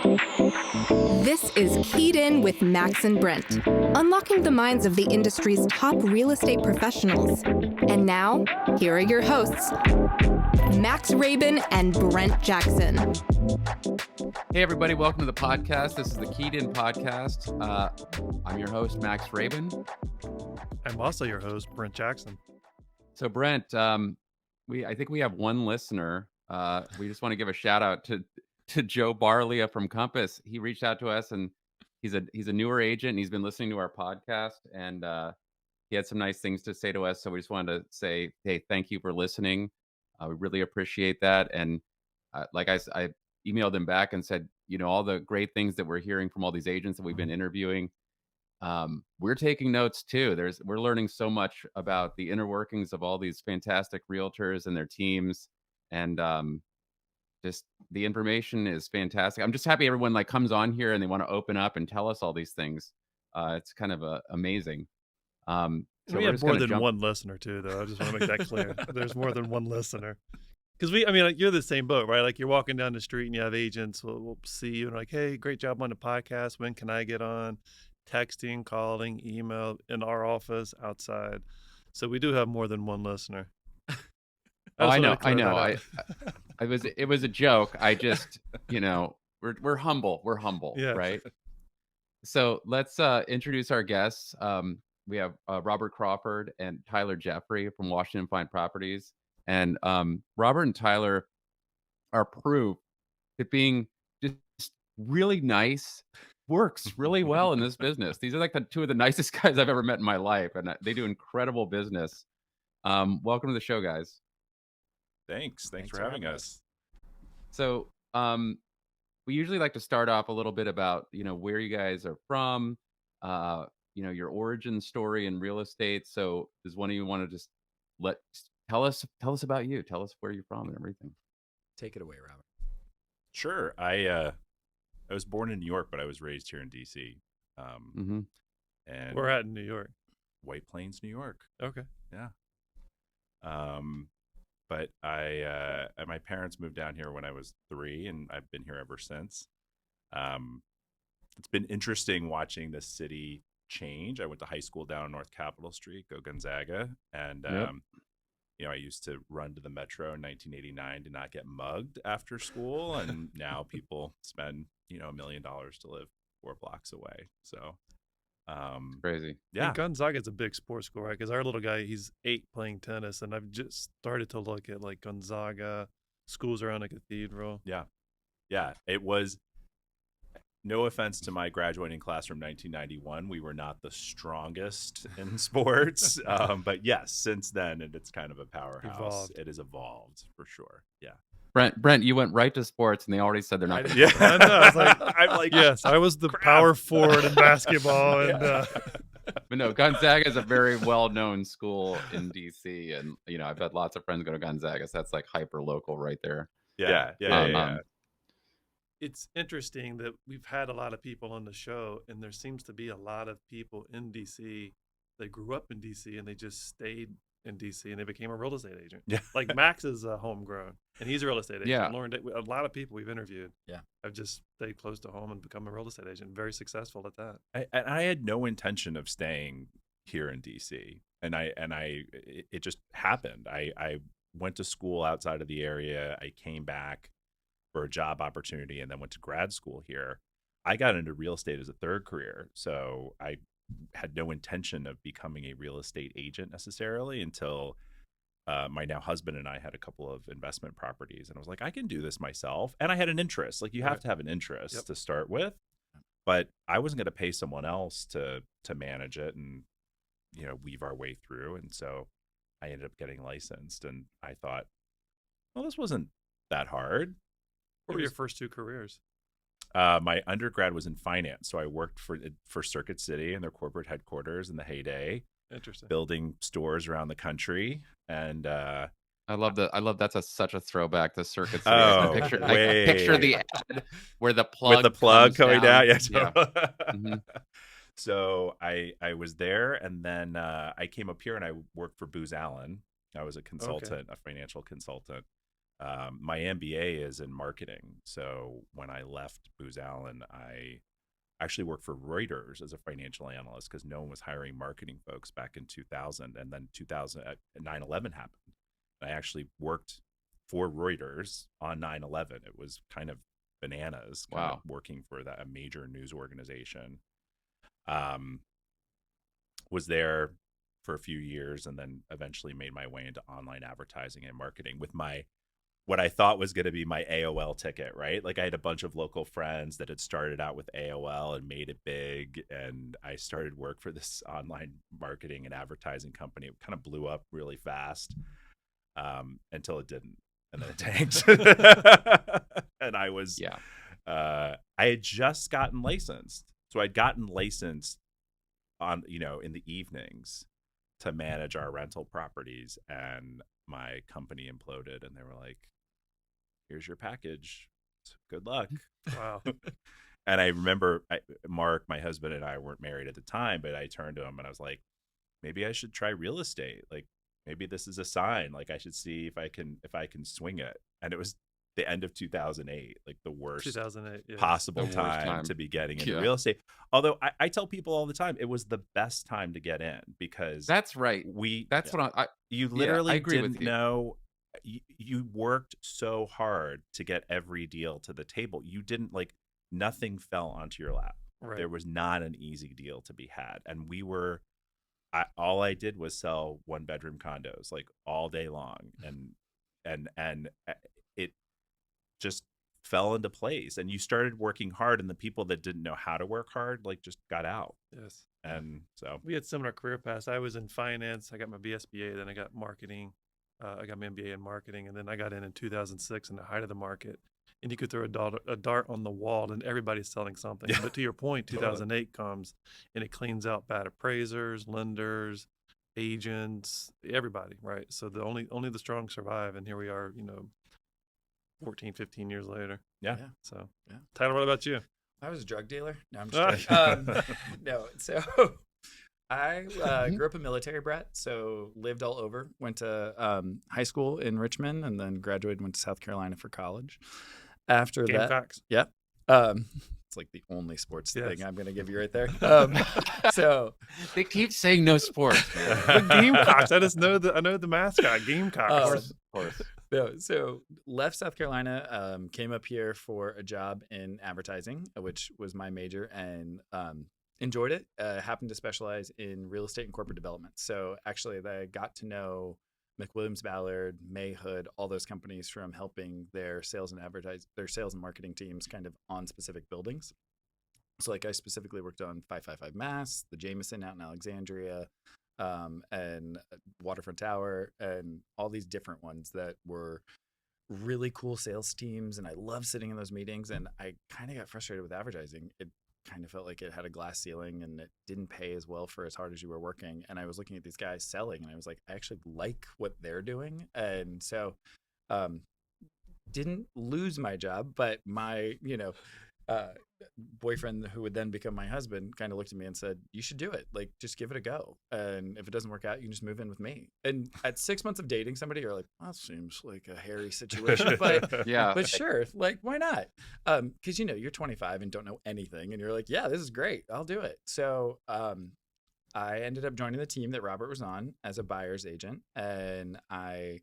This is Keyed In with Max and Brent, unlocking the minds of the industry's top real estate professionals. And now, here are your hosts, Max Rabin and Brent Jackson. Hey everybody, welcome to the podcast. This is the Keyed In podcast. I'm your host, Max Rabin. I'm also your host, Brent Jackson. So Brent, I think we have one listener. We just want to give a shout out to Joe Barlia from Compass. He reached out to us, and he's a newer agent, and he's been listening to our podcast, and he had some nice things to say to us. So we just wanted to say, hey, thank you for listening. We really appreciate that. And like I emailed him back and said, you know, all the great things that we're hearing from all these agents that we've been interviewing. We're taking notes too. We're learning so much about the inner workings of all these fantastic realtors and their teams, and just the information is fantastic. I'm just happy everyone comes on here and they want to open up and tell us all these things. It's kind of amazing. So we have more than one listener too, though. I just want to make that clear. There's more than one listener. Because you're the same boat, right? Like, you're walking down the street and you have agents. We'll see you and like, hey, great job on the podcast. When can I get on? Texting, calling, email, in our office, outside. So we do have more than one listener. I know. It was a joke. I just, we're humble. We're humble, yeah. Right? So let's introduce our guests. We have Robert Crawford and Tyler Jeffrey from Washington Fine Properties. And Robert and Tyler are proof that being just really nice works really well in this business. These are like the two of the nicest guys I've ever met in my life, and they do incredible business. Welcome to the show, guys. Thanks for having us. So we usually like to start off a little bit about where you guys are from, your origin story in real estate. So does one of you want to just tell us about you? Tell us where you're from and everything. Take it away, Robert. Sure. I was born in New York, but I was raised here in DC. And we're at in New York. White Plains, New York. Okay. Yeah. But my parents moved down here when I was 3, and I've been here ever since. It's been interesting watching the city change. I went to high school down on North Capitol Street, go Gonzaga, and I used to run to the Metro in 1989 to not get mugged after school, and now people spend $1 million to live 4 blocks away. So crazy. Yeah. And Gonzaga is a big sports school, right? Because our little guy, he's 8 playing tennis, and I've just started to look at like Gonzaga schools around the cathedral. Yeah. It was, no offense to my graduating class from 1991, we were not the strongest in sports. But yes, since then, and it's kind of a powerhouse. It has evolved for sure. Yeah. Brent, you went right to sports, and they already said they're not. Yeah, I know. I'm like, yes, I was the power forward in basketball, and but no, Gonzaga is a very well-known school in DC, and I've had lots of friends go to Gonzaga, so that's like hyper local right there. Yeah. It's interesting that we've had a lot of people on the show, and there seems to be a lot of people in DC that grew up in DC and they just stayed in DC and they became a real estate agent. Yeah. Like Max is homegrown and he's a real estate agent. Yeah. Lauren, a lot of people we've interviewed have just stayed close to home and become a real estate agent. Very successful at that. I had no intention of staying here in DC, and it just happened. I went to school outside of the area. I came back for a job opportunity and then went to grad school here. I got into real estate as a third career, so I had no intention of becoming a real estate agent necessarily until my now husband and I had a couple of investment properties, and I was like, I can do this myself. And I had an interest. Like, you have to have an interest to start with, but I wasn't going to pay someone else to manage it and weave our way through. And so I ended up getting licensed, and I thought, well, this wasn't that hard. What were your first 2 careers? My undergrad was in finance, so I worked for Circuit City and their corporate headquarters in the heyday. Interesting. Building stores around the country, and I love that's such a throwback to Circuit City. Oh, I picture the ad where the plug with the plug coming down. Yeah. Mm-hmm. So I was there, and then I came up here and I worked for Booz Allen. I was a consultant, a financial consultant. My MBA is in marketing. So when I left Booz Allen, I actually worked for Reuters as a financial analyst because no one was hiring marketing folks back in 2000. And then 9/11 happened. I actually worked for Reuters on 9/11. It was kind of bananas, kind of working for a major news organization. Was there for a few years and then eventually made my way into online advertising and marketing with what I thought was going to be my AOL ticket, right? Like I had a bunch of local friends that had started out with AOL and made it big. And I started work for this online marketing and advertising company. It kind of blew up really fast until it didn't. And then it tanked. And I was, I had just gotten licensed. So I'd gotten licensed on, in the evenings to manage our rental properties, and my company imploded and they were like, here's your package. Good luck. Wow. And I remember Mark, my husband, and I weren't married at the time, but I turned to him and I was like, maybe I should try real estate. Like maybe this is a sign. Like I should see if I can swing it. And it was the end of 2008, like the worst 2008, possible time to be getting into real estate. Although I tell people all the time, it was the best time to get in because that's right. You literally didn't know. You worked so hard to get every deal to the table. You didn't nothing fell onto your lap. Right. There was not an easy deal to be had. And all I did was sell 1-bedroom condos all day long. And it just fell into place. And you started working hard, and the people that didn't know how to work hard, just got out. Yes. And so we had similar career paths. I was in finance. I got my BSBA, then I got marketing. I got my MBA in marketing, and then I got in 2006 in the height of the market. And you could throw a dart on the wall, and everybody's selling something. Yeah. But to your point, 2008 comes, and it cleans out bad appraisers, lenders, agents, everybody, right? So only the strong survive, and here we are, 14, 15 years later. Yeah. So, Tyler, what about you? I was a drug dealer. No, I'm just kidding. No, so I grew up a military brat, so lived all over. Went to high school in Richmond, and then graduated. Went to South Carolina for college. After Gamecocks. That, it's like the only sports thing I'm going to give you right there. So they keep saying no sports. The Gamecocks. I just know the mascot, Gamecocks. Of course. No, so left South Carolina, came up here for a job in advertising, which was my major, and enjoyed it. Happened to specialize in real estate and corporate development. So actually, I got to know McWilliams Ballard, Mayhood, all those companies from helping their sales and marketing teams kind of on specific buildings. So I specifically worked on 555 Mass, the Jameson out in Alexandria, and Waterfront Tower, and all these different ones that were really cool sales teams. And I love sitting in those meetings, and I kind of got frustrated with advertising. It kind of felt like it had a glass ceiling and it didn't pay as well for as hard as you were working. And I was looking at these guys selling, and I was like, I actually like what they're doing. And so didn't lose my job, but my boyfriend, who would then become my husband, kind of looked at me and said, you should do it. Just give it a go. And if it doesn't work out, you can just move in with me. And at 6 months of dating somebody, you're like, that seems like a hairy situation, but but sure, why not? Because you're 25 and don't know anything, and you're like, yeah, this is great, I'll do it. So I ended up joining the team that Robert was on as a buyer's agent, and I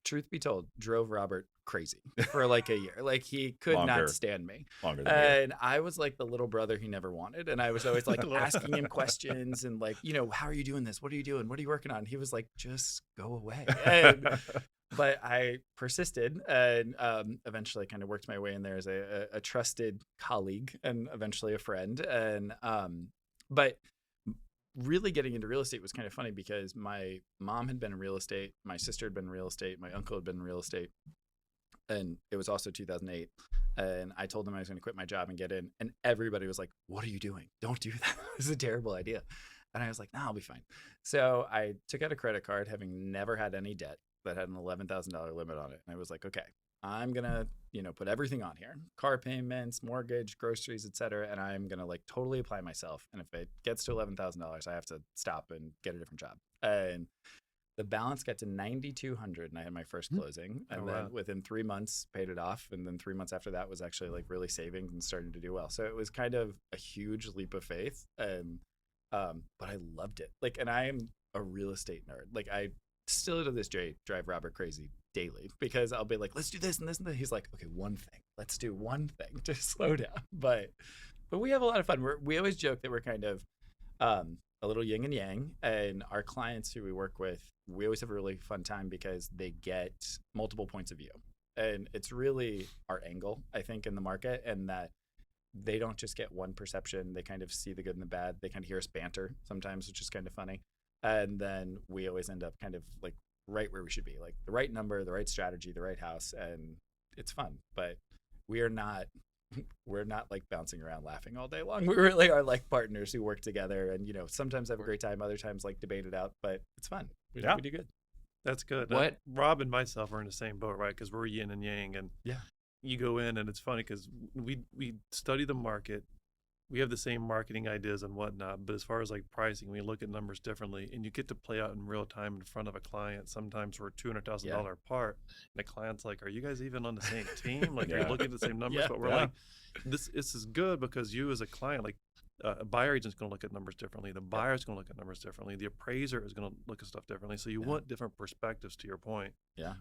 truth be told, drove Robert crazy for a year. He could not stand me. Longer than and I was like the little brother he never wanted. And I was always asking him questions and how are you doing this? What are you doing? What are you working on? He was like, just go away. But I persisted, and eventually kind of worked my way in there as a trusted colleague and eventually a friend. And but really getting into real estate was kind of funny because my mom had been in real estate, my sister had been in real estate, my uncle had been in real estate, and it was also 2008. And I told them I was going to quit my job and get in, and everybody was like, what are you doing? Don't do that. This is a terrible idea. And I was like, no, I'll be fine. So I took out a credit card, having never had any debt, that had an $11,000 limit on it. And I was like, okay, I'm going to, put everything on here, car payments, mortgage, groceries, etc. And I'm going to totally apply myself. And if it gets to $11,000, I have to stop and get a different job. And The balance got to 9,200, and I had my first closing. And then within 3 months, paid it off. And then 3 months after that was actually like really saving and starting to do well. So it was kind of a huge leap of faith. And but I loved it. Like, and I am a real estate nerd. Like, I still to this day drive Robert crazy daily because I'll be like, let's do this and this and that. He's like, okay, one thing. Let's do one thing. Just slow down. But we have a lot of fun. We always joke that we're kind of a little yin and yang, and our clients who we work with, we always have a really fun time because they get multiple points of view, and it's really our angle, I think, in the market, and that they don't just get one perception. They kind of see the good and the bad. They kind of hear us banter sometimes, which is kind of funny, and then we always end up kind of like right where we should be, like the right number, the right strategy, the right house, and it's fun. But we're not like bouncing around laughing all day long. We really are like partners who work together, and sometimes have a great time, other times like debate it out, but it's fun. We do good. That's good. What Rob and myself are in the same boat, right? Because we're yin and yang, and you go in, and it's funny because we study the market. We have the same marketing ideas and whatnot, but as far as like pricing, we look at numbers differently, and you get to play out in real time in front of a client. Sometimes we're $200,000 apart, and the client's like, "Are you guys even on the same team? Like, you're looking at the same numbers?" But we're like, "This is good because you as a client, like, a buyer agent's going to look at numbers differently. The buyer's going to look at numbers differently. The appraiser is going to look at stuff differently. So you want different perspectives. To your point,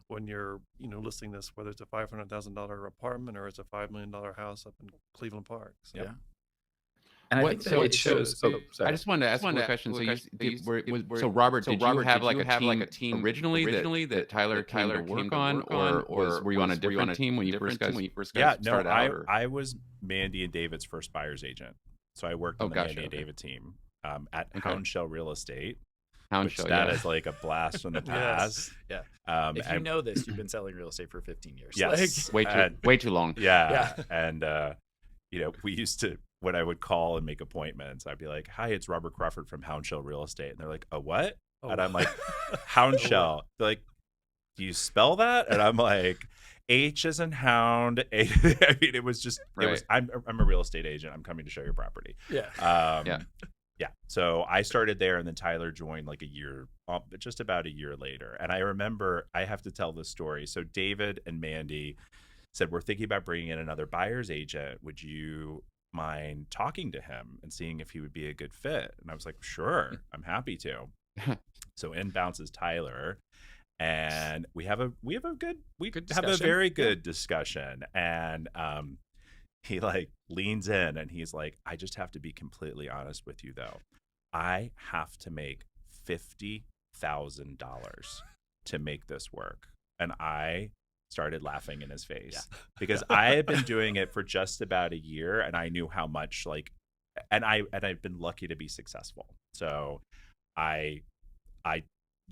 when you're listing this, whether it's a $500,000 apartment or it's a $5 million house up in Cleveland Park." So. And I think so it shows. I just wanted to ask a question. So Robert, did you have like a team originally that Tyler came to work on, or were you on a different team when you first got started out? I was Mandy and David's first buyer's agent. So I worked on the Mandy and David team at Houndshell Real Estate. That is like a blast from the past. If you know this, you've been selling real estate for 15 years. Yes, way too long. And we used to, when I would call and make appointments, I'd be like, "Hi, it's Robert Crawford from Houndshell Real Estate," and they're like, "A what?" And I'm like, "Houndshell." They're like, "Do you spell that?" And I'm like, H as in hound. I mean, it was just. I'm a real estate agent. I'm coming to show your property. So I started there, and then Tyler joined like just about a year later. And I remember, I have to tell this story. So David and Mandy said, "We're thinking about bringing in another buyer's agent. Would you mind talking to him and seeing if he would be a good fit?" And I was like, "Sure, I'm happy to." So in bounces Tyler, and we have a very good discussion. And he like leans in and he's like, "I just have to be completely honest with you though. I have to make $50,000 to make this work." And I started laughing in his face because I had been doing it for just about a year, and I knew how much and I've been lucky to be successful. So I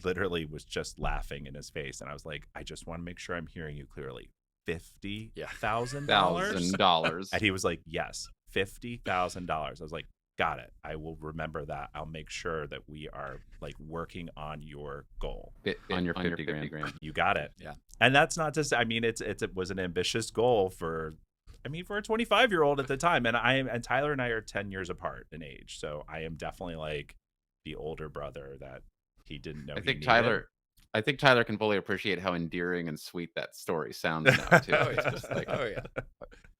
literally was just laughing in his face, and I was like, "I just want to make sure I'm hearing you clearly. $50,000. And he was like, "Yes, $50,000. I was like, "Got it. I will remember that. I'll make sure that we are like working on your goal, on your 50 grand. You got it." And that's not to say, I mean, it was an ambitious goal for a 25-year-old at the time. And Tyler and I are 10 years apart in age. So I am definitely like the older brother that he didn't know. I think Tyler can fully appreciate how endearing and sweet that story sounds now too. It's just like,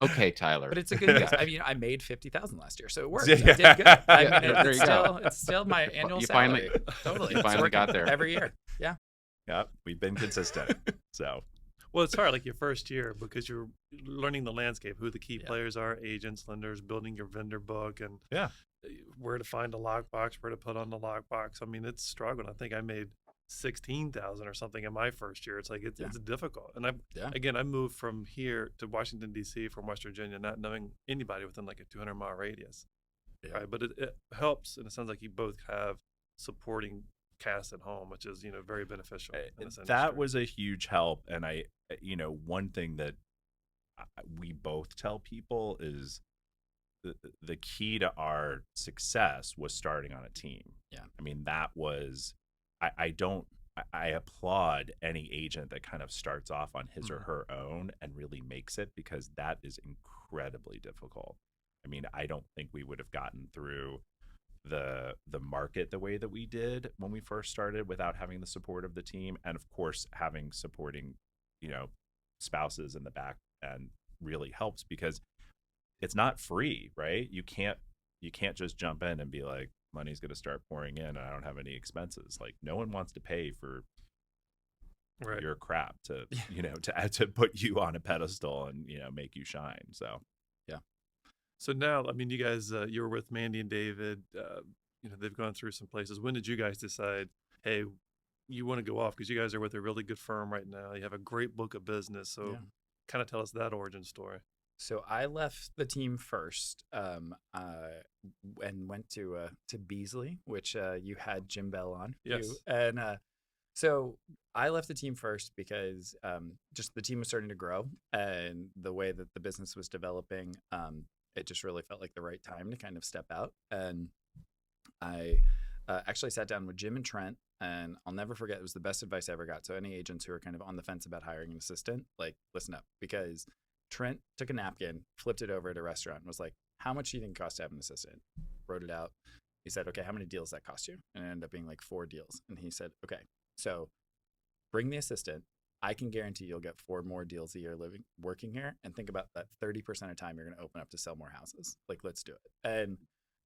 okay, Tyler. But it's a good news. I mean, I made $50,000 last year, so it worked. I did good. I mean, it's still my annual salary. Totally. You finally got there every year. Yeah, we've been consistent. So, well, it's hard, like your first year, because you're learning the landscape, who the key players are, agents, lenders, building your vendor book, and where to find a lockbox, where to put on the lockbox. I mean, it's struggling. I think I made $16,000 or something in my first year. It's like it's difficult. And I moved from here to Washington D.C. from West Virginia, not knowing anybody within like a 200-mile radius. Right, but it helps, and it sounds like you both have supporting cast at home, which is very beneficial. That was a huge help. And one thing that we both tell people is the key to our success was starting on a team. I mean, that was. I applaud any agent that kind of starts off on his or her own and really makes it, because that is incredibly difficult. I mean, I don't think we would have gotten through the market the way that we did when we first started without having the support of the team, and of course having supporting, spouses in the back end really helps, because it's not free, right? You can't just jump in and be like, money's going to start pouring in and I don't have any expenses. Like, no one wants to pay for your crap to to put you on a pedestal and make you shine. So so now, I mean, you guys, you were with Mandy and David, they've gone through some places. When did you guys decide, hey, you want to go off? Because you guys are with a really good firm right now. You have a great book of business. So kind of tell us that origin story. So I left the team first and went to Beasley, which you had Jim Bell on. Yes. And so I left the team first because just the team was starting to grow, and the way that the business was developing, it just really felt like the right time to kind of step out. And I actually sat down with Jim and Trent, and I'll never forget, it was the best advice I ever got. So any agents who are kind of on the fence about hiring an assistant, like, listen up, because Trent took a napkin, flipped it over at a restaurant, and was like, how much do you think it costs to have an assistant? Wrote it out. He said, okay, how many deals that cost you? And it ended up being like 4 deals. And he said, okay, so bring the assistant. I can guarantee you'll get 4 more deals a year working here. And think about that 30% of time you're going to open up to sell more houses. Like, let's do it. And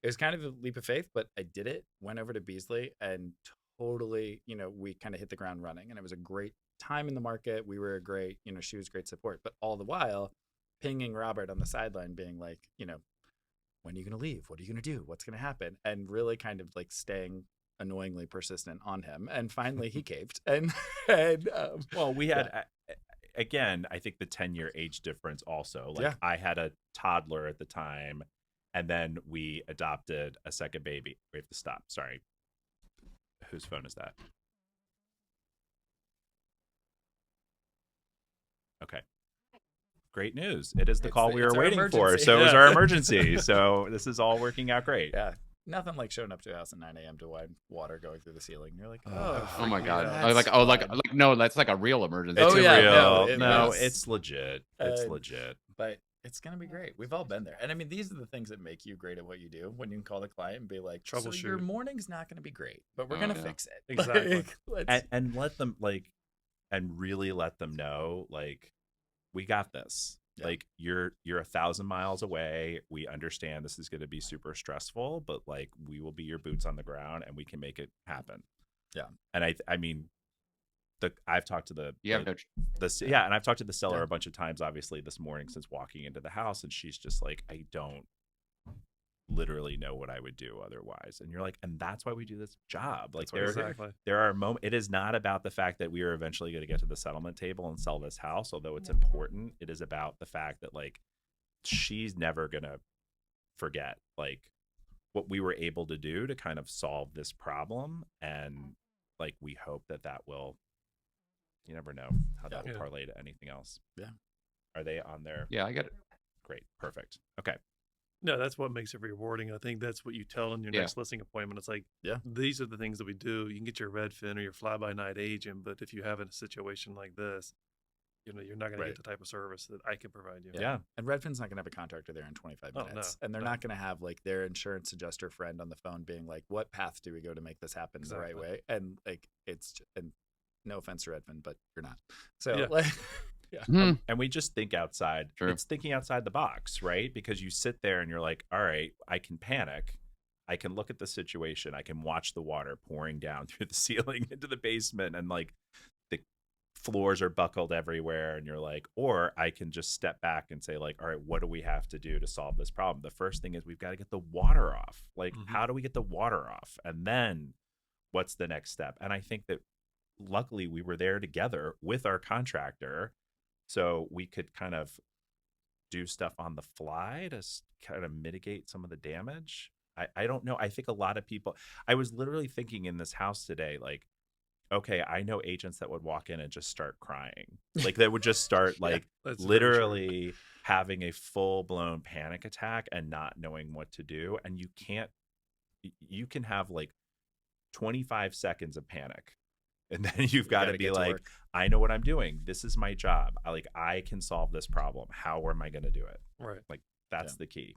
it was kind of a leap of faith, but I did it, went over to Beasley, and totally, we kind of hit the ground running. And it was a great time in the market. We were a great, she was great support. But all the while, pinging Robert on the sideline, being like, when are you going to leave? What are you going to do? What's going to happen? And really kind of like staying annoyingly persistent on him. And finally he caved. Well, we had, again, I think the 10-year age difference also. Like, I had a toddler at the time, and then we adopted a second baby. We have to stop. Sorry. Whose phone is that? Okay. Great news. It is the call we were waiting for. So it was our emergency. So this is all working out great. Yeah. Nothing like showing up to a house at 9 a.m. to wind water going through the ceiling. You're like, oh my God. No, that's like a real emergency. It's real. No, it's legit. It's legit. But it's going to be great. We've all been there. And I mean, these are the things that make you great at what you do, when you can call the client and be like, troubleshoot. So your morning's not going to be great, but we're going to fix it. Exactly. And let them and really let them know, like, we got this. Yeah. Like, you're 1,000 miles away. We understand this is going to be super stressful, but like, we will be your boots on the ground and we can make it happen. Yeah. And I mean, I've talked to and I've talked to the seller a bunch of times, obviously, this morning since walking into the house, and she's just like, I don't literally know what I would do otherwise. And you're like, and that's why we do this job. Like, there are moments. It is not about the fact that we are eventually going to get to the settlement table and sell this house, although it's important. It is about the fact that, like, she's never going to forget, like, what we were able to do to kind of solve this problem. And like, we hope that will, you never know how that will parlay to anything else. Yeah. Are they on there? Yeah, I get it. Great. Perfect. Okay. No, that's what makes it rewarding. I think that's what you tell in your next listing appointment. It's like, these are the things that we do. You can get your Redfin or your fly-by-night agent, but if you have a situation like this, you're not going to get the type of service that I can provide you. Yeah. And Redfin's not going to have a contractor there in 25 minutes. And they're not going to have like their insurance adjuster friend on the phone being like, what path do we go to make this happen the right way? And like, and no offense to Redfin, but you're not. So and we just think outside. True. It's thinking outside the box, right? Because you sit there and you're like, all right, I can panic. I can look at the situation. I can watch the water pouring down through the ceiling into the basement, and like the floors are buckled everywhere. And you're like, or I can just step back and say, like, all right, what do we have to do to solve this problem? The first thing is we've got to get the water off. Like, how do we get the water off? And then what's the next step? And I think that luckily we were there together with our contractor, so we could kind of do stuff on the fly to kind of mitigate some of the damage. I don't know. I think a lot of people, I was literally thinking in this house today, like, okay, I know agents that would walk in and just start crying. Like, they would just start like literally having a full-blown panic attack and not knowing what to do. And you can have like 25 seconds of panic. And then you've got to be like, I know what I'm doing. This is my job. I can solve this problem. How am I going to do it? Right. Like, that's the key.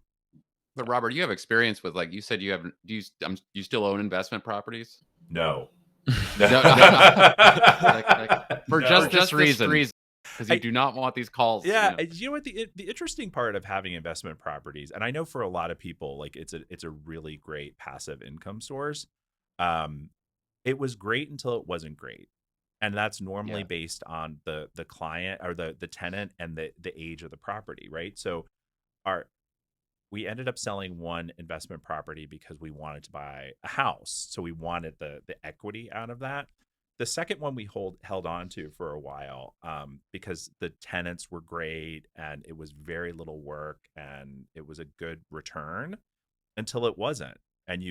But Robert, you have experience with, like you said, you have. Do you still own investment properties? No. For just this reason. Because you do not want these calls. Yeah, you know what? The interesting part of having investment properties, and I know for a lot of people, like it's a really great passive income source. It was great until it wasn't great, and that's normally based on the client or the tenant and the age of the property, right? So, we ended up selling one investment property because we wanted to buy a house, so we wanted the equity out of that. The second one we held on to for a while because the tenants were great and it was very little work and it was a good return until it wasn't. And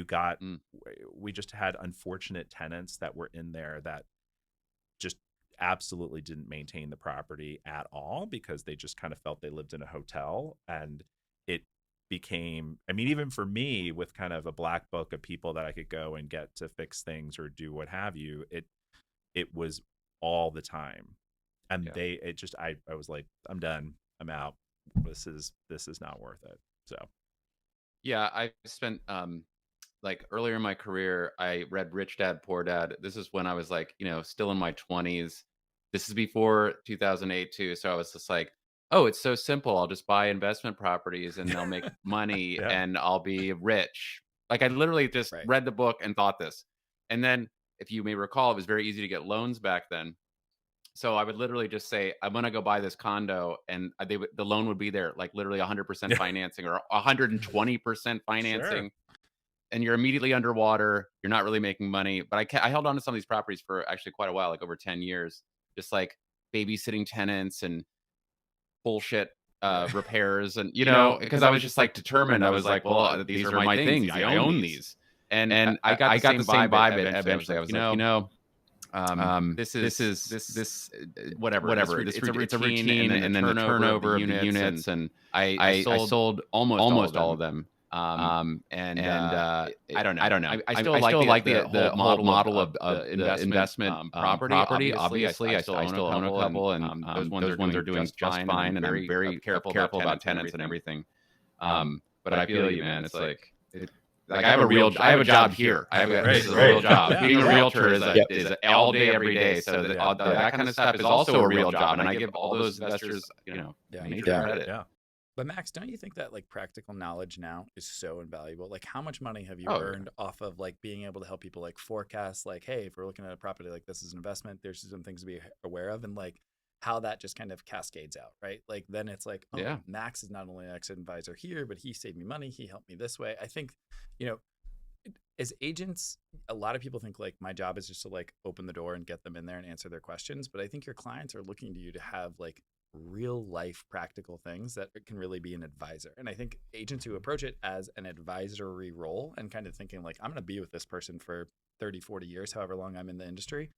we just had unfortunate tenants that were in there that just absolutely didn't maintain the property at all because they just kind of felt they lived in a hotel. And it became, I mean, even for me with kind of a black book of people that I could go and get to fix things or do what have you, it was all the time. And I was like, I'm done. I'm out. This is not worth it. So. Yeah. I spent, like earlier in my career, I read Rich Dad, Poor Dad. This is when I was like, still in my 20s. This is before 2008 too. So I was just like, oh, it's so simple. I'll just buy investment properties and they'll make money and I'll be rich. Like I literally just read the book and thought this. And then, if you may recall, it was very easy to get loans back then. So I would literally just say, I'm going to go buy this condo, and the loan would be there, like literally 100% financing or 120% financing. Sure. And you're immediately underwater. You're not really making money. But I held on to some of these properties for actually quite a while, like over 10 years, just like babysitting tenants and bullshit repairs. And, because I was just like determined. I was like, well, these are my things. I own these. And I got the same vibe eventually. I was like, this whatever. It's a routine, and then the turnover of the units, and I sold almost all of them. I don't know. I still like the whole model of the investment property. Obviously, I still own a couple, and those ones are doing just fine, and I'm very careful about tenants and everything. But I feel you, man. It's like. Like I have a job here. This is a real job. Yeah. Being a realtor is all day, every day. So that kind of stuff is also a real job. And I give all those investors, major credit. Yeah. But Max, don't you think that like practical knowledge now is so invaluable? Like how much money have you earned off of like being able to help people like forecast, like, hey, if we're looking at a property like this is an investment, there's some things to be aware of, and like how that just kind of cascades out, right? Like then it's like, Max is not only an exit advisor here, but he saved me money. He helped me this way. I think, as agents, a lot of people think like my job is just to like open the door and get them in there and answer their questions. But I think your clients are looking to you to have like real life practical things that can really be an advisor. And I think agents who approach it as an advisory role and kind of thinking like, I'm going to be with this person for 30, 40 years, however long I'm in the industry,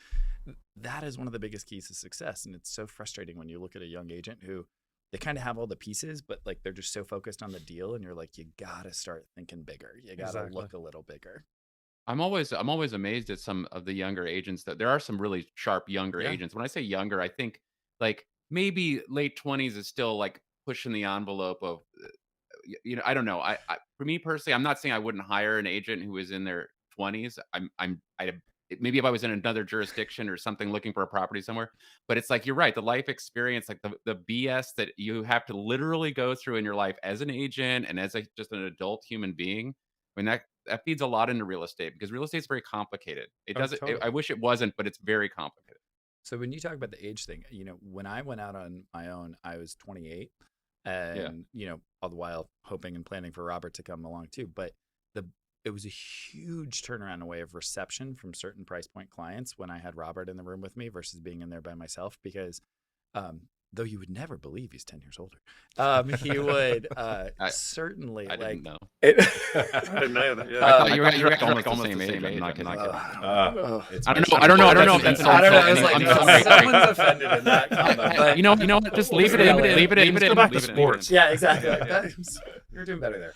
that is one of the biggest keys to success. And it's so frustrating when you look at a young agent who they kind of have all the pieces, but like they're just so focused on the deal, and you're like, you gotta start thinking bigger. You gotta look a little bigger. I'm always amazed at some of the younger agents that there are some really sharp younger agents. When I say younger, I think like maybe late 20s is still like pushing the envelope of, I don't know. I for me personally, I'm not saying I wouldn't hire an agent who is in their 20s. Maybe if I was in another jurisdiction or something looking for a property somewhere, but it's like, you're right. The life experience, like the BS that you have to literally go through in your life as an agent and as just an adult human being. I mean, that feeds a lot into real estate because real estate is very complicated. It doesn't, totally. I wish it wasn't, but it's very complicated. So when you talk about the age thing, when I went out on my own, I was 28 and, all the while hoping and planning for Robert to come along too. But it was a huge turnaround away of reception from certain price point clients when I had Robert in the room with me versus being in there by myself, because though you would never believe he's 10 years older, he would certainly I didn't know. I didn't know that. Yeah. I thought you were almost the same age. I'm not kidding. I don't know if that's insulting. I was like, someone's offended in that comment. But, you know what? Just leave it in. Leave it in. Go back to sports. Yeah, exactly. You're doing better there.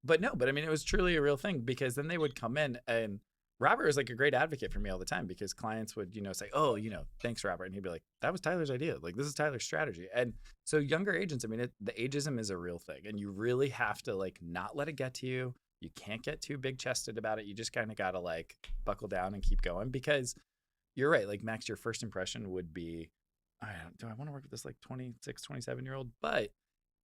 But I mean, it was truly a real thing, because then they would come in and Robert was like a great advocate for me all the time because clients would, say, oh, thanks, Robert. And he'd be like, that was Tyler's idea. Like, this is Tyler's strategy. And so younger agents, I mean, the ageism is a real thing. And you really have to like not let it get to you. You can't get too big chested about it. You just kind of got to like buckle down and keep going because you're right. Like, Max, your first impression would be, do I want to work with this like 26, 27-year-old? But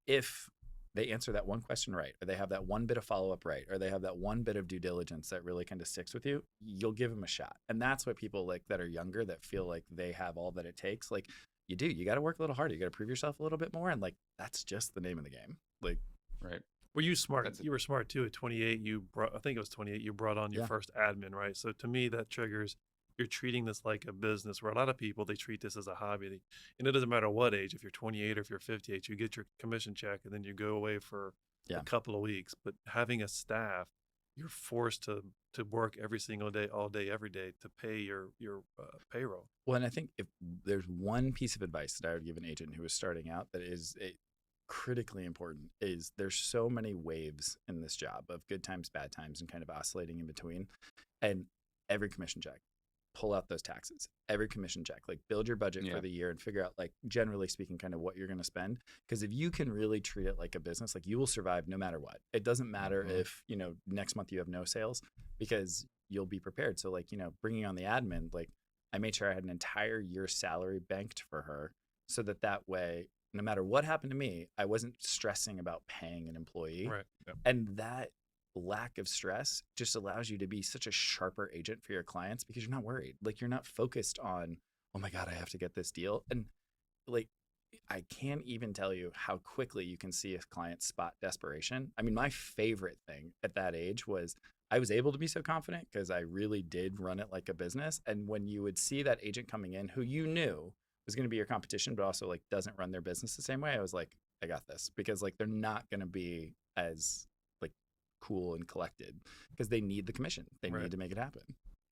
if they answer that one question right, or they have that one bit of follow-up right, or they have that one bit of due diligence that really kind of sticks with you, you'll give them a shot. And that's what people like that are younger that feel like they have all that it takes. Like, you got to work a little harder. You got to prove yourself a little bit more. And like, that's just the name of the game. Like, right. Were you smart? You were smart too. At 28, I think it was 28, you brought on your first admin, right? So to me, that triggers, you're treating this like a business where a lot of people, they treat this as a hobby. And it doesn't matter what age, if you're 28 or if you're 58, you get your commission check and then you go away for a couple of weeks. But having a staff, you're forced to work every single day, all day, every day to pay your payroll. Well, and I think if there's one piece of advice that I would give an agent who is starting out that is critically important, is there's so many waves in this job of good times, bad times, and kind of oscillating in between. And every commission check, pull out those taxes. Every commission check, like build your budget for the year and figure out, like, generally speaking, kind of what you're going to spend. Because if you can really treat it like a business, like, you will survive no matter what. It doesn't matter if, next month you have no sales, because you'll be prepared. So like, bringing on the admin, like, I made sure I had an entire year's salary banked for her so that way, no matter what happened to me, I wasn't stressing about paying an employee. Right. Yep. And that lack of stress just allows you to be such a sharper agent for your clients because you're not worried. Like, you're not focused on, oh my God, I have to get this deal. And like, I can't even tell you how quickly you can see a client spot desperation. I mean, my favorite thing at that age was I was able to be so confident because I really did run it like a business. And when you would see that agent coming in who you knew was going to be your competition, but also like doesn't run their business the same way, I was like, I got this, because like they're not going to be as like cool and collected because they need the commission. They need to make it happen.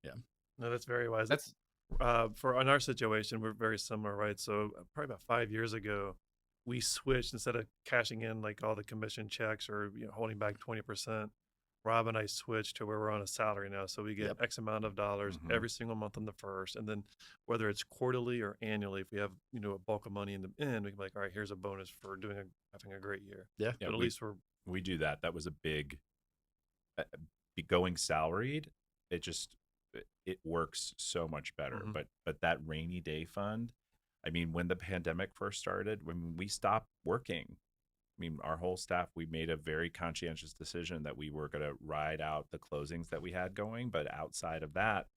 Yeah. No, that's very wise. That's in our situation, we're very similar, right? So probably about 5 years ago, we switched. Instead of cashing in like all the commission checks or holding back 20%, Rob and I switched to where we're on a salary now. So we get X amount of dollars every single month on the first. And then whether it's quarterly or annually, if we have, a bulk of money in the end, we can be like, all right, here's a bonus for having a great year. Yeah. But at least we do that. That was a big, going salaried. It works so much better. Mm-hmm. But that rainy day fund, I mean, when the pandemic first started, when we stopped working, I mean, our whole staff, we made a very conscientious decision that we were going to ride out the closings that we had going. But outside of that,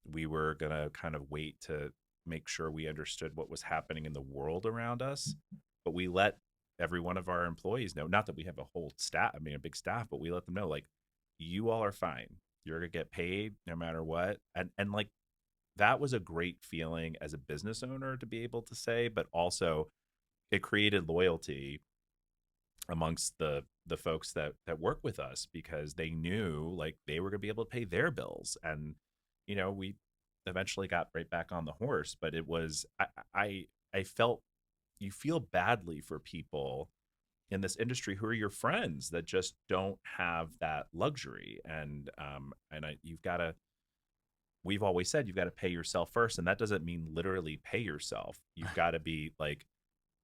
we were going to kind of wait to make sure we understood what was happening in the world around us. But we let every one of our employees know, not that we have a whole staff, a big staff, but we let them know, like, you all are fine. You're going to get paid no matter what. And like, that was a great feeling as a business owner to be able to say, but also it created loyalty amongst the folks that work with us, because they knew like they were going to be able to pay their bills. And we eventually got right back on the horse, but it was I felt, you feel badly for people in this industry who are your friends that just don't have that luxury. And we've always said you've got to pay yourself first, and that doesn't mean literally pay yourself. You've got to be like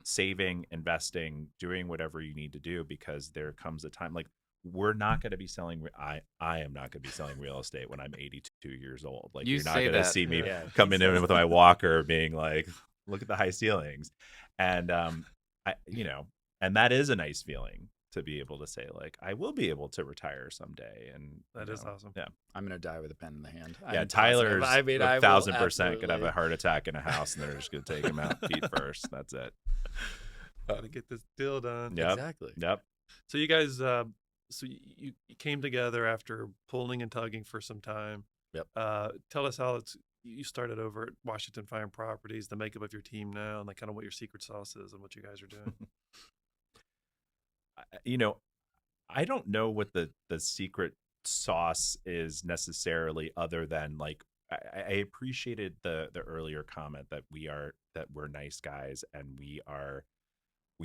saving, investing, doing whatever you need to do, because there comes a time, like, we're not going to be selling. I am not going to be selling real estate when I'm 82 years old. Like, you're not going to see me coming in with my walker being like, look at the high ceilings. And, and that is a nice feeling to be able to say, like, I will be able to retire someday. And that is awesome. Yeah. I'm going to die with a pen in the hand. Yeah. Tyler's 1,000% could have a heart attack in a house, and they're just going to take him out feet first. That's it. Gotta get this deal done. Yep. Exactly. Yep. So you guys, so you came together after pulling and tugging for some time. Yep. Tell us how you started over at Washington Fine Properties, the makeup of your team now, and like kind of what your secret sauce is and what you guys are doing. I don't know what the secret sauce is necessarily, other than like, I appreciated the earlier comment that we're nice guys, and we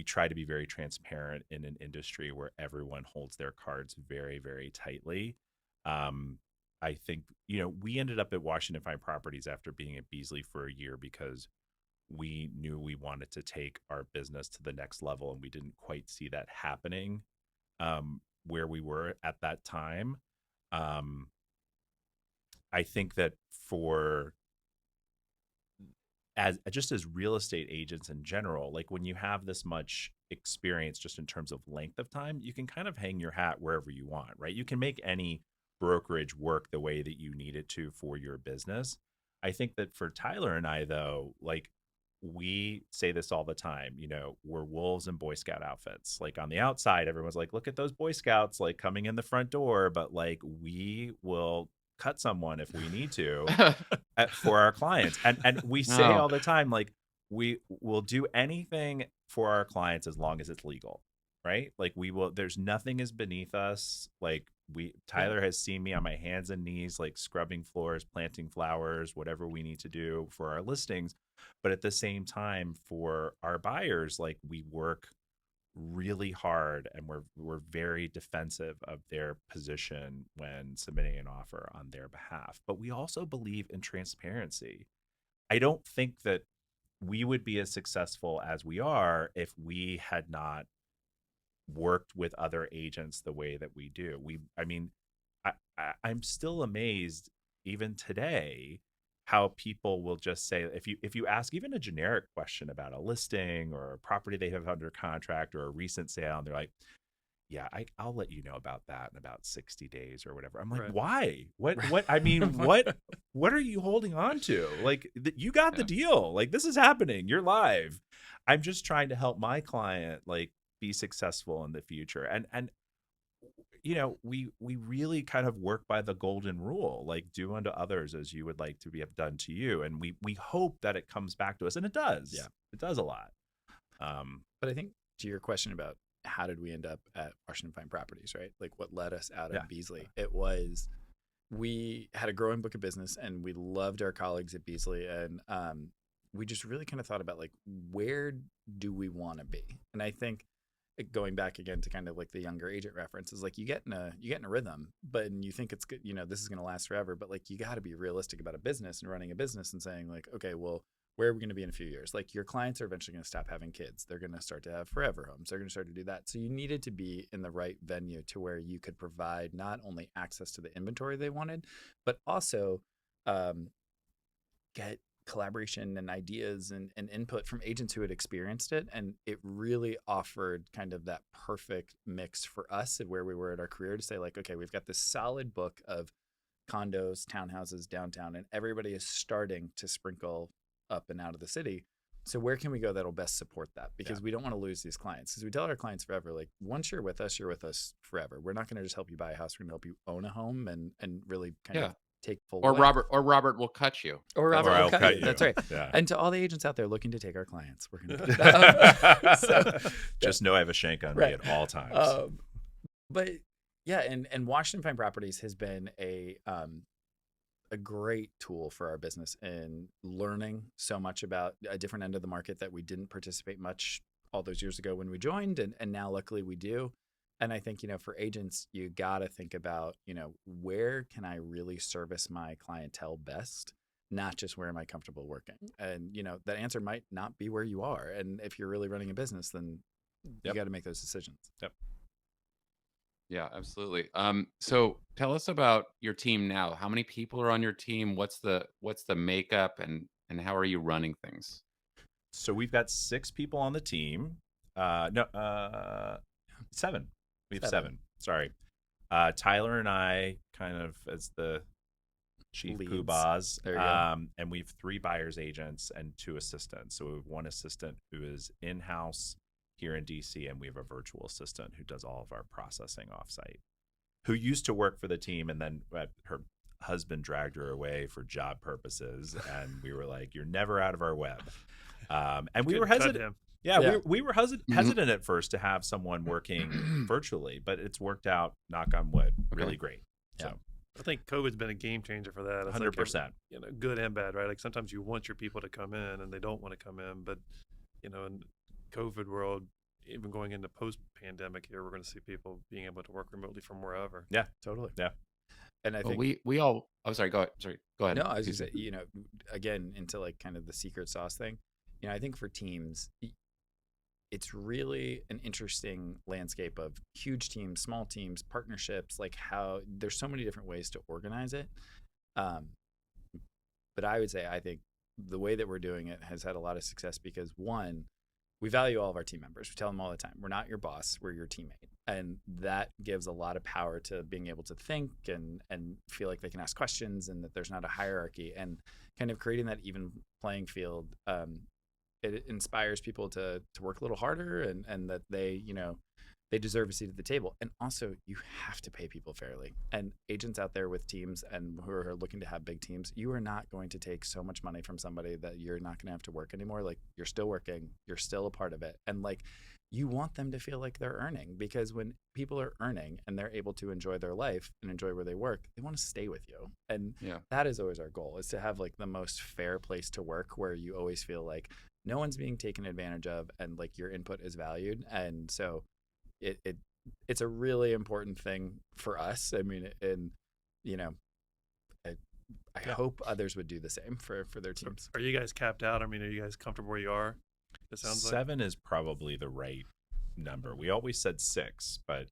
try to be very transparent in an industry where everyone holds their cards very, very tightly. I think, we ended up at Washington Fine Properties after being at Beasley for a year because we knew we wanted to take our business to the next level, and we didn't quite see that happening where we were at that time. I think that as real estate agents in general, like when you have this much experience just in terms of length of time, you can kind of hang your hat wherever you want, right? You can make any brokerage work the way that you need it to for your business. I think that for Tyler and I, though, like we say this all the time, we're wolves in Boy Scout outfits. Like on the outside, everyone's like, look at those Boy Scouts like coming in the front door, but like we will cut someone if we need to for our clients. And we say all the time, like we will do anything for our clients as long as it's legal, right? Like there's nothing is beneath us. Like Tyler has seen me on my hands and knees, like scrubbing floors, planting flowers, whatever we need to do for our listings. But at the same time, for our buyers, like we work really hard and we're very defensive of their position when submitting an offer on their behalf. But we also believe in transparency. I don't think that we would be as successful as we are if we had not worked with other agents the way that we do. I'm still amazed even today how people will just say, if you ask even a generic question about a listing or a property they have under contract or a recent sale, and they're like, yeah, I'll let you know about that in about 60 days or whatever. I'm like, right. Why? What? I mean, what are you holding on to? Like, you got the deal. Like, this is happening. You're live. I'm just trying to help my client, like, be successful in the future. And we really kind of work by the golden rule, like do unto others as you would like to be done to you. And we hope that it comes back to us, and it does. Yeah, it does a lot. But I think to your question about how did we end up at Washington Fine Properties, right? Like what led us out of Beasley? It was, we had a growing book of business and we loved our colleagues at Beasley. And we just really kind of thought about like, where do we want to be? And I think going back again to kind of like the younger agent reference is like you get in a rhythm, but you think it's good, this is going to last forever, but like you got to be realistic about a business and running a business and saying like, okay, well, where are we going to be in a few years? Like your clients are eventually going to stop having kids. They're going to start to have forever homes. They're going to start to do that. So you needed to be in the right venue to where you could provide not only access to the inventory they wanted, but also get collaboration and ideas and input from agents who had experienced it. And it really offered kind of that perfect mix for us of where we were in our career to say like, okay, we've got this solid book of condos, townhouses downtown, and everybody is starting to sprinkle up and out of the city. So where can we go that'll best support that? Because we don't want to lose these clients. Because we tell our clients forever, like once you're with us forever. We're not going to just help you buy a house. We're going to help you own a home and really kind of take full or weight. Robert will cut you. Or Robert will cut you. That's right. Yeah. And to all the agents out there looking to take our clients, we're going to just know I have a shank on me at all times. But yeah, and Washington Fine Properties has been a great tool for our business in learning so much about a different end of the market that we didn't participate much all those years ago when we joined, and now luckily we do. And I think, for agents, you got to think about, where can I really service my clientele best, not just where am I comfortable working? And, that answer might not be where you are. And if you're really running a business, then you got to make those decisions. Yep. Yeah, absolutely. So tell us about your team now. How many people are on your team? What's the makeup and how are you running things? So we've got 6 people on the team. 7. We have 7. Sorry. Tyler and I kind of as the chief poobahs. There you go. And we have 3 buyer's agents and 2 assistants. So we have 1 assistant who is in-house here in DC, and we have a virtual assistant who does all of our processing offsite, who used to work for the team, and then her husband dragged her away for job purposes, and we were like, "You're never out of our web." And we were hesitant. Yeah, we were hesitant at first to have someone working virtually, but it's worked out, knock on wood, really great. Yeah. So I think COVID's been a game changer for that. 100%. Like good and bad, right? Like sometimes you want your people to come in and they don't want to come in, but in COVID world, even going into post-pandemic here, we're going to see people being able to work remotely from wherever. Yeah, totally. Yeah. And I think we all. Oh, sorry. Go ahead. Sorry. Go ahead. no, I was just saying, again, into like kind of the secret sauce thing. I think for teams, it's really an interesting landscape of huge teams, small teams, partnerships, like how there's so many different ways to organize it. But I would say, I think the way that we're doing it has had a lot of success because, one, we value all of our team members. We tell them all the time, we're not your boss, we're your teammate. And that gives a lot of power to being able to think and feel like they can ask questions and that there's not a hierarchy, and kind of creating that even playing field. It inspires people to work a little harder and that they deserve a seat at the table. And also, you have to pay people fairly. And agents out there with teams and who are looking to have big teams, you are not going to take so much money from somebody that you're not going to have to work anymore. Like, you're still working, you're still a part of it. And like, you want them to feel like they're earning, because when people are earning and they're able to enjoy their life and enjoy where they work, they want to stay with you. And that is always our goal, is to have like the most fair place to work where you always feel like no one's being taken advantage of and like your input is valued. And so it's a really important thing for us. I mean, and I hope others would do the same for their teams. Are you guys capped out? I mean, are you guys comfortable where you are? It sounds 7 is probably the right number. We always said 6, but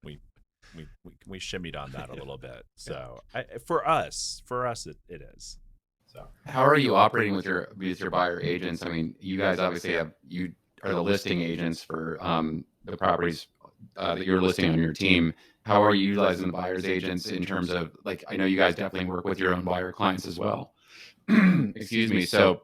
we shimmied on that a little bit. So for us, it is. So how are you operating with your buyer agents? I mean, you guys obviously are the listing agents for the properties that you're listing on your team. How are you utilizing the buyer's agents in terms of, like, I know you guys definitely work with your own buyer clients as well. Excuse me. So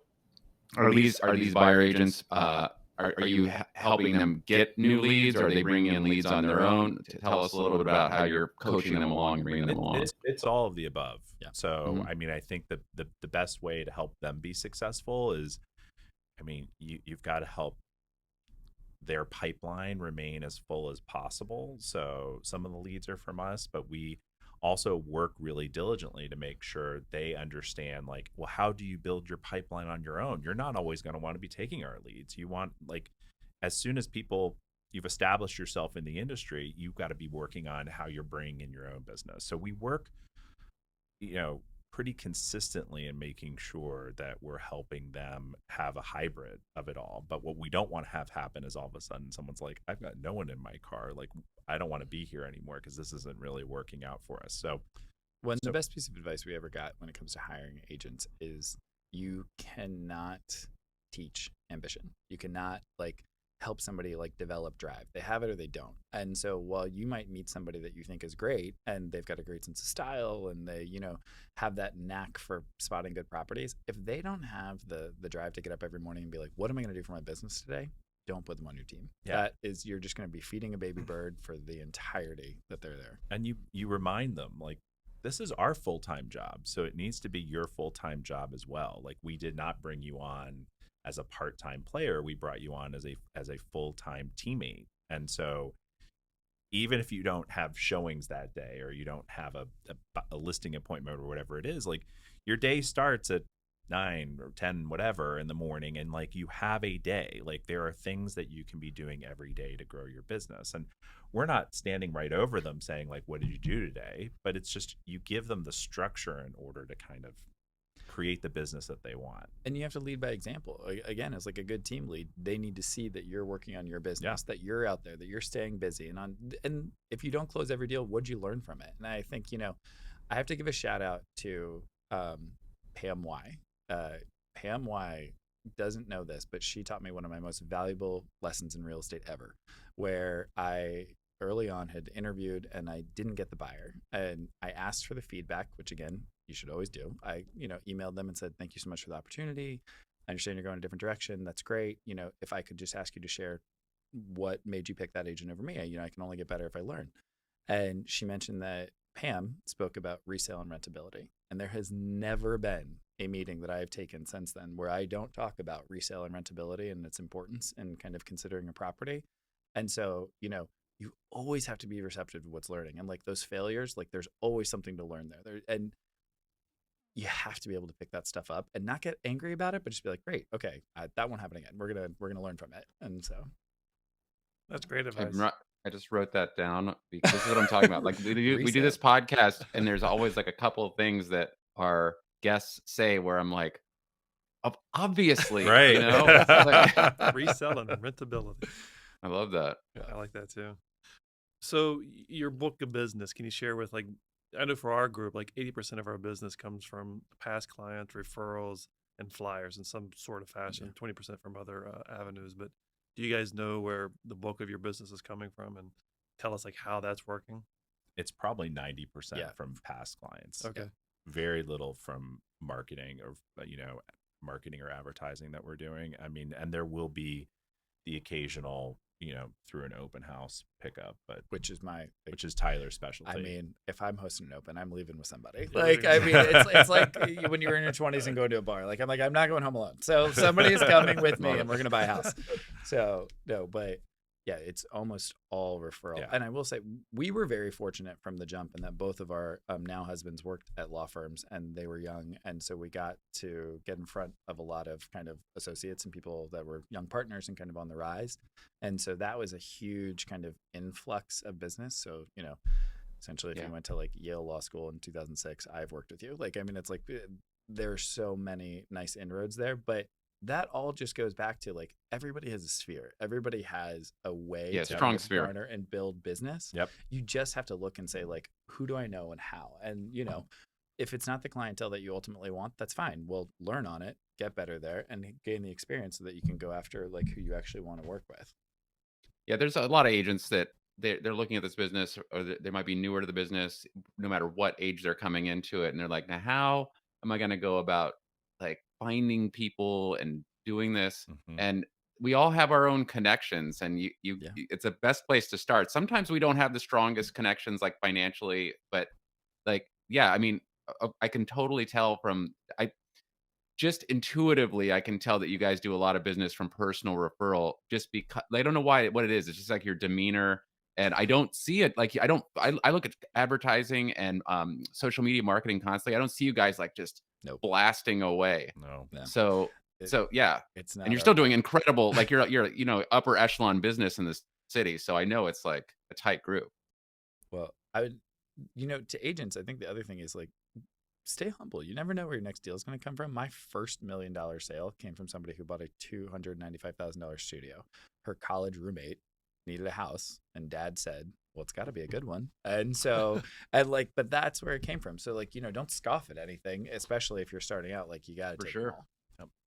are these buyer agents, are you helping them get new leads, or are they bringing in leads on their own? Tell us a little bit about how you're coaching them along and bringing them along. It's all of the above. Yeah. So, I mean, I think that the best way to help them be successful is, I mean, you've got to help their pipeline remain as full as possible. So some of the leads are from us, but we also work really diligently to make sure they understand, like, well, how do you build your pipeline on your own? You're not always going to want to be taking our leads. You want, like, as soon as you've established yourself in the industry, you've got to be working on how you're bringing in your own business. So we work, pretty consistently in making sure that we're helping them have a hybrid of it all. But what we don't want to have happen is all of a sudden someone's like, I've got no one in my car. Like, I don't want to be here anymore because this isn't really working out for us. So the best piece of advice we ever got when it comes to hiring agents is you cannot teach ambition. You cannot help somebody develop drive. They have it or they don't. And so while you might meet somebody that you think is great and they've got a great sense of style and they, have that knack for spotting good properties, if they don't have the drive to get up every morning and be like, what am I going to do for my business today? Don't put them on your team. Yeah. You're just going to be feeding a baby bird for the entirety that they're there. And you remind them, like, this is our full-time job. So it needs to be your full-time job as well. Like, we did not bring you on as a part-time player. We brought you on as a full-time teammate. And so even if you don't have showings that day or you don't have a listing appointment or whatever it is, like, your day starts at 9 or 10 whatever in the morning, and you have a day. Like, there are things that you can be doing every day to grow your business, and we're not standing right over them saying, like, what did you do today? But it's just, you give them the structure in order to kind of create the business that they want. And you have to lead by example. Again, as a good team lead, they need to see that you're working on your business, that you're out there, that you're staying busy. And if you don't close every deal, what'd you learn from it? And I think, I have to give a shout out to Pam Y. Pam Y doesn't know this, but she taught me one of my most valuable lessons in real estate ever, where I early on had interviewed and I didn't get the buyer, and I asked for the feedback, which again, you should always do. I, emailed them and said, thank you so much for the opportunity. I understand you're going a different direction. That's great. If I could just ask you to share what made you pick that agent over me, I can only get better if I learn. And she mentioned that Pam spoke about resale and rentability. And there has never been a meeting that I have taken since then where I don't talk about resale and rentability and its importance in kind of considering a property. And so, you always have to be receptive to what's learning. And those failures, there's always something to learn there. And you have to be able to pick that stuff up and not get angry about it, but just be like, great, okay, that won't happen again. We're gonna learn from it. And so that's great advice. I just wrote that down because this is what I'm talking about. Like we do this podcast, and there's always like a couple of things that our guests say where I'm like, obviously, Right. you know, It's like, Reselling and rentability. I love that. Yeah, I like that too. So your book of business, can you share with like, I know for our group, like 80% of our business comes from past clients, referrals, and flyers in some sort of fashion, 20% from other avenues. But do you guys know where the bulk of your business is coming from, and tell us like how that's working? It's probably 90% from past clients. Okay. Very little from marketing or, marketing or advertising that we're doing. I mean, and there will be the occasional, through an open house pickup, but which is Tyler's specialty. I mean, if I'm hosting an open, I'm leaving with somebody. Like, I mean, it's like when you're in your 20s and going to a bar. Like, I'm not going home alone. So somebody is coming with me, and we're gonna buy a house. So no, but yeah, it's almost all referral. Yeah. And I will say, we were very fortunate from the jump in that both of our now husbands worked at law firms, and they were young, and so we got to get in front of a lot of kind of associates and people that were young partners and kind of on the rise. And so that was a huge kind of influx of business. So, essentially, if you went to like Yale Law School in 2006, I've worked with you. Like, I mean, it's like there are so many nice inroads there, but that all just goes back to like everybody has a sphere. Everybody has a way to strong sphere garner and build business. Yep. You just have to look and say like, who do I know and how? And if it's not the clientele that you ultimately want, that's fine. We'll learn on it, get better there, and gain the experience so that you can go after like who you actually want to work with. Yeah, there's a lot of agents that they're looking at this business, or they might be newer to the business, no matter what age they're coming into it, and they're like, now how am I going to go about like finding people and doing this? Mm-hmm. And we all have our own connections, and it's the best place to start. Sometimes we don't have the strongest connections, like financially, but like, I mean, I can totally tell from just intuitively, I can tell that you guys do a lot of business from personal referral, just because I don't know what it is. It's just like your demeanor, and I don't see it. Like I look at advertising and social media marketing constantly. I don't see you guys like just blasting away. No. So yeah, it's not. And you're still doing incredible. Like you're upper echelon business in this city. So I know it's like a tight group. Well, I would, to agents, I think the other thing is like, stay humble. You never know where your next deal is going to come from. My first $1 million sale came from somebody who bought a $295,000 studio. Her college roommate needed a house, and dad said, well, it's got to be a good one. And so but that's where it came from. So like, don't scoff at anything, especially if you're starting out. Like, you got to take them all.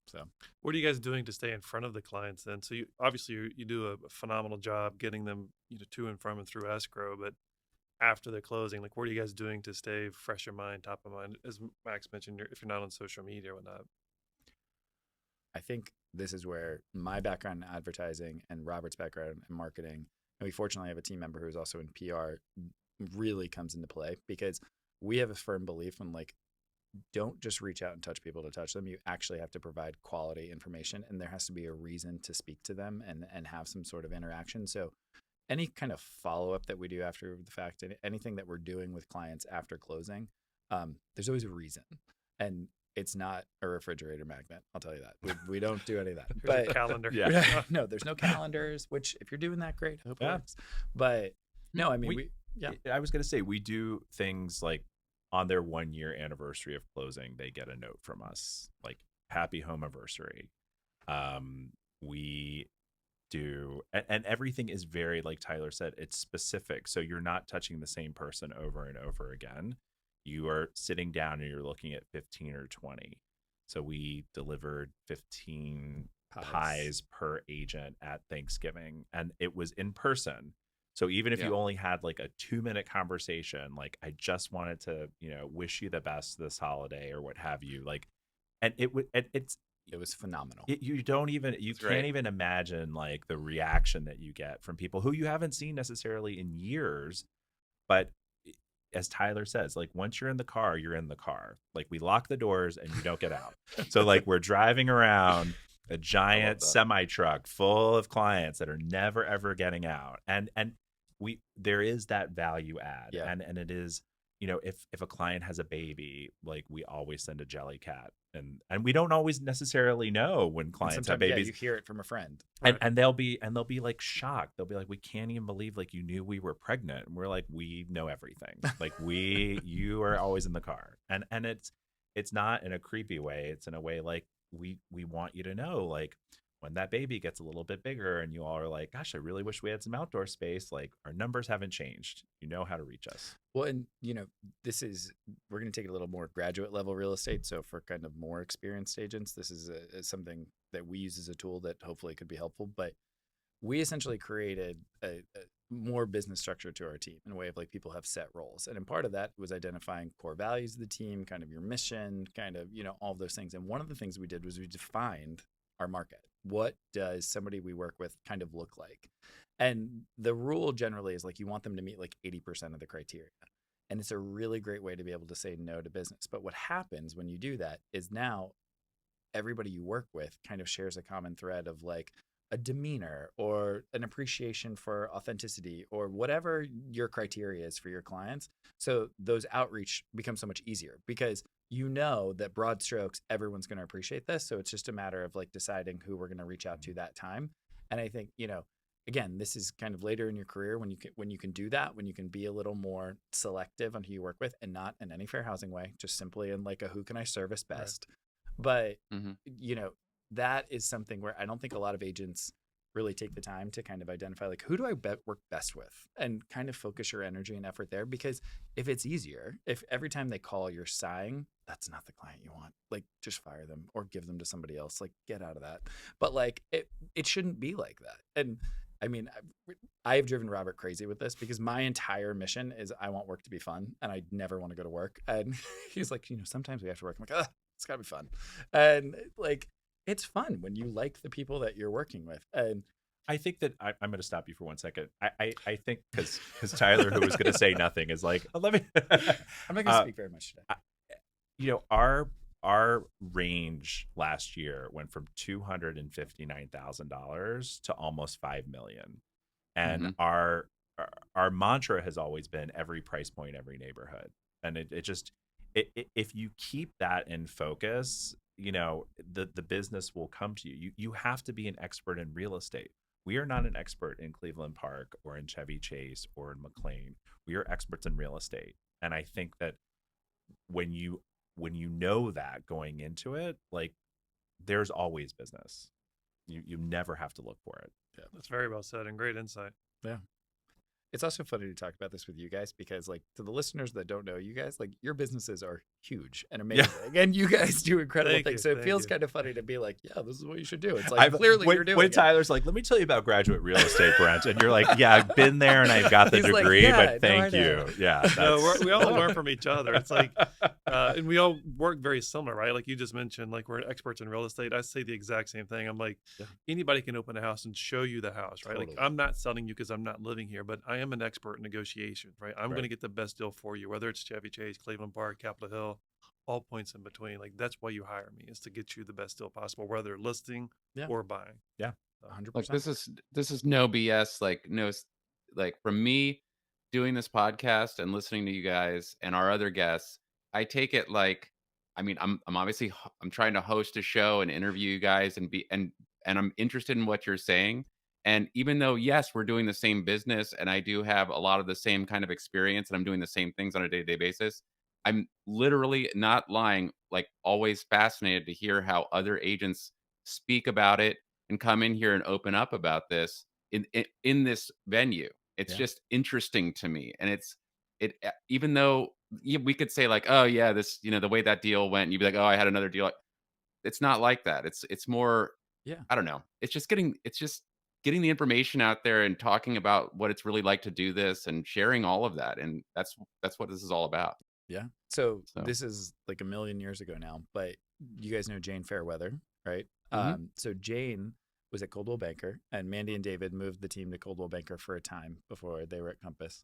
So what are you guys doing to stay in front of the clients then? So you obviously you do a phenomenal job getting them to and from and through escrow, but after the closing, like what are you guys doing to stay fresh in mind, top of mind? As Max mentioned, if you're not on social media or whatnot. I think this is where my background in advertising and Robert's background in marketing, and we fortunately have a team member who's also in PR, really comes into play, because we have a firm belief in like, don't just reach out and touch people to touch them. You actually have to provide quality information, and there has to be a reason to speak to them and have some sort of interaction. So any kind of follow-up that we do after the fact, anything that we're doing with clients after closing, there's always a reason. And it's not a refrigerator magnet. I'll tell you that. We don't do any of that. But a calendar. No, there's no calendars, which if you're doing that, great. I hope it works. But no, I mean, I was going to say, we do things like on their 1-year anniversary of closing, they get a note from us, like happy home anniversary. We do, and everything is very, like Tyler said, it's specific. So you're not touching the same person over and over again. You are sitting down and you're looking at 15 or 20. So we delivered 15 pies per agent at Thanksgiving, and it was in person. So even if you only had like a 2-minute conversation, like I just wanted to, wish you the best this holiday or what have you, like, and it was phenomenal. You can't even imagine like the reaction that you get from people who you haven't seen necessarily in years. But as Tyler says, like once you're in the car, you're in the car. Like we lock the doors and you don't get out. So like we're driving around a giant semi truck full of clients that are never ever getting out, and there is that value add, and it is, if a client has a baby, like we always send a jelly cat, and we don't always necessarily know when clients have babies. You hear it from a friend, and they'll be like shocked. They'll be like, we can't even believe like you knew we were pregnant. And we're like, we know everything. Like you are always in the car, and it's not in a creepy way. It's in a way like we want you to know, like when that baby gets a little bit bigger and you all are like, gosh, I really wish we had some outdoor space. Like our numbers haven't changed. You know how to reach us. Well, and we're going to take it a little more graduate level real estate. So for kind of more experienced agents, this is something that we use as a tool that hopefully could be helpful. But we essentially created a more business structure to our team in a way of like people have set roles. And in part of that was identifying core values of the team, kind of your mission, kind of, all of those things. And one of the things we did was we defined our market. What does somebody we work with kind of look like? And the rule generally is like you want them to meet like 80% of the criteria. And it's a really great way to be able to say no to business. But what happens when you do that is now everybody you work with kind of shares a common thread of like a demeanor or an appreciation for authenticity or whatever your criteria is for your clients. So those outreach become so much easier because that broad strokes, everyone's going to appreciate this. So it's just a matter of like deciding who we're going to reach out to that time. And I think, again, this is kind of later in your career when you can do that, when you can be a little more selective on who you work with and not in any fair housing way, just simply in like a who can I service best. Right. But, that is something where I don't think a lot of agents really take the time to kind of identify like who do I work best with and kind of focus your energy and effort there. Because if it's easier, if every time they call you're sighing, that's not the client you want. Like just fire them or give them to somebody else. Like get out of that. But like it shouldn't be like that. And I mean, I've driven Robert crazy with this because my entire mission is I want work to be fun and I never want to go to work. And he's like, sometimes we have to work. I'm like, it's gotta be fun. And like, it's fun when you like the people that you're working with. And I think that I'm going to stop you for 1 second. I think because Tyler, who was going to say nothing, is like, let me. I'm not going to speak very much today. Our range last year went from $259,000 to almost $5 million, and our mantra has always been every price point, every neighborhood, and if you keep that in focus, the business will come to you. You have to be an expert in real estate. We are not an expert in Cleveland Park or in Chevy Chase or in McLean. We are experts in real estate. And I think that when you know that going into it, like there's always business. You never have to look for it. Yeah, that's very well said and great insight. Yeah. It's also funny to talk about this with you guys because like to the listeners that don't know you guys, like your businesses are huge and amazing and you guys do incredible things. So it feels kind of funny to be like, yeah, this is what you should do. It's like clearly you're doing when it. Tyler's like, let me tell you about graduate real estate, Brent. And you're like, yeah, I've been there and I've got the degree, but thank you. Yeah. No, we all learn from each other. It's like, and we all work very similar, right? Like you just mentioned, like we're experts in real estate. I say the exact same thing. I'm like, anybody can open a house and show you the house, right? Totally. Like I'm not selling you because I'm not living here, but I am an expert in negotiation, right? I'm going to get the best deal for you, whether it's Chevy Chase, Cleveland Park, Capitol Hill, all points in between. Like that's why you hire me, is to get you the best deal possible, whether listing or buying. Yeah, 100%. Like this is no BS. Like from me doing this podcast and listening to you guys and our other guests, I take it like, I mean, I'm obviously I'm trying to host a show and interview you guys and I'm interested in what you're saying. And even though, yes, we're doing the same business and I do have a lot of the same kind of experience and I'm doing the same things on a day-to-day basis, I'm literally not lying, like always fascinated to hear how other agents speak about it and come in here and open up about this in this venue. It's just interesting to me. And even though we could say like, oh yeah, this, the way that deal went, and you'd be like, oh, I had another deal. It's not like that. It's more, I don't know. It's just getting the information out there and talking about what it's really like to do this and sharing all of that. And that's what this is all about. Yeah. So this is like a million years ago now, but you guys know Jane Fairweather, right? So Jane was at Coldwell Banker and Mandy and David moved the team to Coldwell Banker for a time before they were at Compass.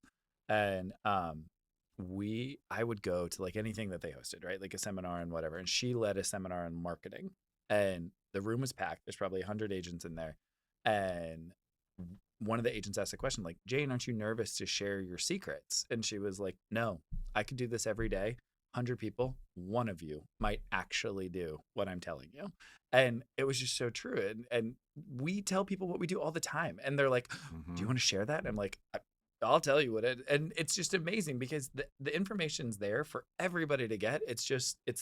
And I would go to like anything that they hosted, right? Like a seminar and whatever. And she led a seminar on marketing and the room was packed. There's probably 100 agents in there. And one of the agents asked a question like, Jane, aren't you nervous to share your secrets? And she was like, no, I could do this every day. 100 people, one of you might actually do what I'm telling you. And it was just so true. And we tell people what we do all the time. And they're like, do you want to share that? And I'm like, I'll tell you what it, and it's just amazing because the information's there for everybody to get. It's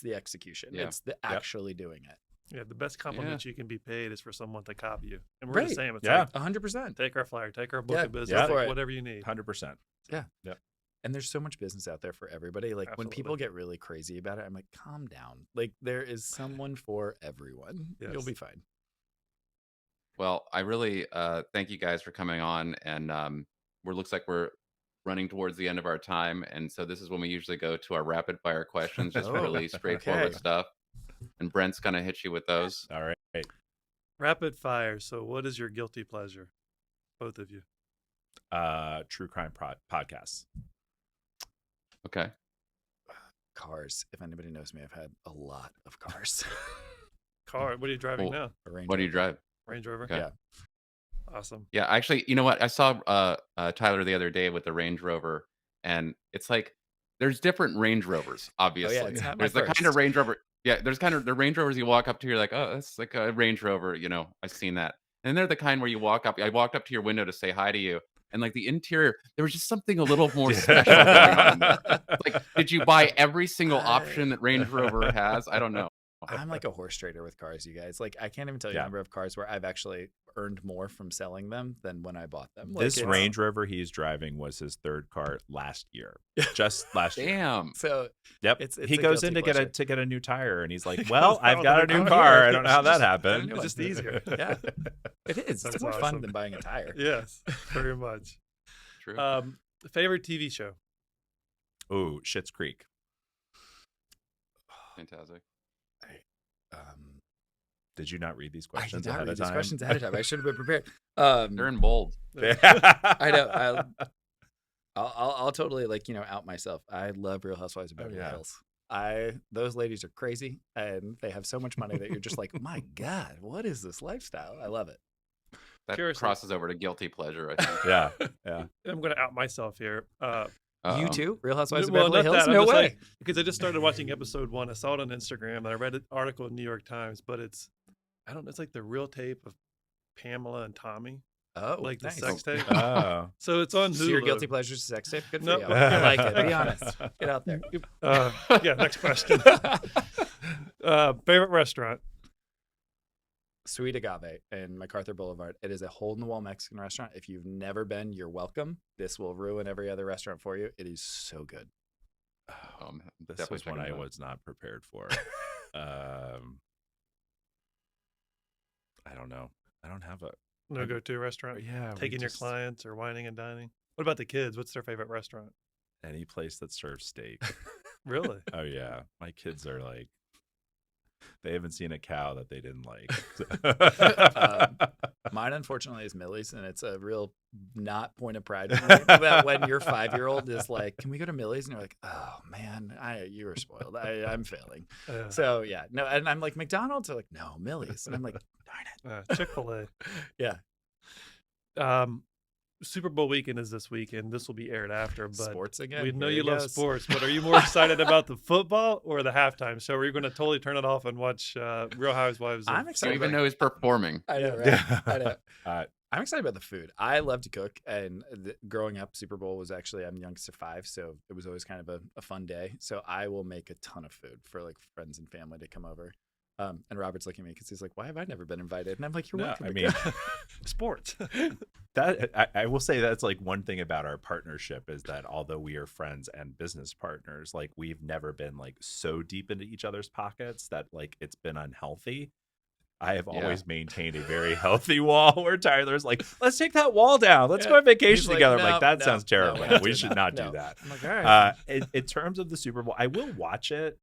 the execution. Yeah. It's the actually doing it. Yeah, the best compliment you can be paid is for someone to copy you. And we're Right. the same. It's Yeah. like, 100%. take our flyer, take our book Yeah, of business, go for take it. whatever you need. 100%. Yeah. Yep. And there's so much business out there for everybody. Like when people Absolutely. get really crazy about it, I'm like, calm down. Like there is someone for everyone. Yes. You'll be fine. Well, I really thank you guys for coming on, and looks like we're running towards the end of our time, and so this is when we usually go to our rapid fire questions, just Oh, really straightforward okay. stuff. And Brent's gonna hit you with those. All right. Rapid fire. So what is your guilty pleasure? Both of you. True crime podcasts. Okay. Cars. If anybody knows me, I've had a lot of cars. Car. What are you driving Cool. now? A Range What do you Rover. drive? Range Rover? Okay. Yeah. Awesome. Yeah, actually, you know what? I saw Tyler the other day with the Range Rover, and it's like there's different Range Rovers, obviously. it's not my There's the kind of first. Range Rover. Yeah, there's kind of the Range Rovers you walk up to, you're like, oh, that's like a Range Rover, I've seen that. And they're the kind where you walk up. I walked up to your window to say hi to you, and like the interior, there was just something a little more special going on in there. Like, did you buy every single option that Range Rover has? I don't know. I'm like a horse trader with cars, you guys. Like I can't even tell you the number of cars where I've actually earned more from selling them than when I bought them. Like, This Range Rover he's driving was his third car last year. Just last year. Damn. So Yep. it's he a goes in guilty to pleasure. get a new tire, and he's like, "Well, I've got a new Oh, car. yeah. I don't know how that Just happened. It's just easier. Yeah, it is. That's It's more awesome. fun than buying a tire. Yes, very much. True. Favorite TV show? Ooh, Schitt's Creek. Fantastic. Did you not read these I questions did not ahead read of these time? questions ahead of time. I should have been prepared. They're in bold. I know. I'll totally out myself. I love Real Housewives of Beverly yeah. Hills. Those ladies are crazy and they have so much money that you're just like, my God, what is this lifestyle? I love it. That Curiously. crosses over to guilty pleasure, I think. Yeah. I'm going to out myself here. You too? Real Housewives of Well, Beverly not Hills? that. I'm No just way. like- because I just started watching episode 1. I saw it on Instagram and I read an article in New York Times, but it's like the real tape of Pamela and Tommy, Oh, like the nice. sex tape. Oh. So it's on Hulu. So your guilty pleasure is sex tape? Good for No. you. I like it. Be honest. Get out there. Yeah, next question. Favorite restaurant? Sweet Agave in MacArthur Boulevard. It is a hole-in-the-wall Mexican restaurant. If you've never been, you're welcome. This will ruin every other restaurant for you. It is so good. This Definitely was one checking I it out. was not prepared for. I don't know. I don't have a. No go-to restaurant? Yeah. we Taking your just- clients or whining and dining? What about the kids? What's their favorite restaurant? Any place that serves steak. Really? Oh yeah, my kids are like, they haven't seen a cow that they didn't like. Mine, unfortunately, is Millie's, and it's a real not point of pride for me that when your 5-year-old is like, "Can we go to Millie's?" and you're like, "Oh man, you were spoiled. I'm failing." So yeah, no, and I'm like McDonald's. They're like, "No, Millie's," and I'm like, "Darn it." Chick-fil-A. Yeah, Super Bowl weekend is this weekend. This will be aired after, but sports again. we know Here you he love goes. sports. But are you more excited about the football or the halftime show? Are you going to totally turn it off and watch Real Housewives? I'm You excited. even know he's performing. I know, right? Yeah. I know. Uh, I'm excited about the food. I love to cook, and growing up, Super Bowl was actually, I'm youngest of 5, so it was always kind of a fun day. So I will make a ton of food for like friends and family to come over. And Robert's looking at me because he's like, "Why have I never been invited?" And I'm like, "You're No, welcome." I to mean, go." sports. that I will say that's like one thing about our partnership is that although we are friends and business partners, like we've never been like so deep into each other's pockets that like it's been unhealthy. I have always maintained a very healthy wall where Tyler's like, "Let's take that wall down. Let's go on vacation He's like, together." I'm "No, like, that no, sounds no, terrible. we're not We doing should that. not No." do that. I'm like, "All right." In terms of the Super Bowl, I will watch it.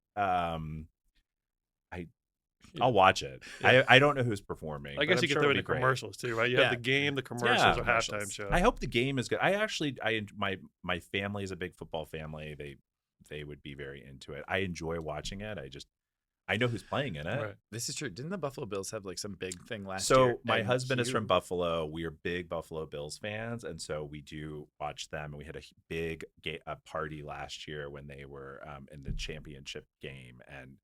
I'll watch it. Yeah. I don't know who's performing. I guess but you I'm can sure throw it'll in the be great. commercials too, right? You Yeah. have the game, the commercials, Yeah, or halftime commercials. show. I hope the game is good. My family is a big football family. They would be very into it. I enjoy watching it. I know who's playing in it. Right. This is true. Didn't the Buffalo Bills have like some big thing last So year? my And husband is from Buffalo. We are big Buffalo Bills fans, and so we do watch them. And we had a big party last year when they were in the championship game, and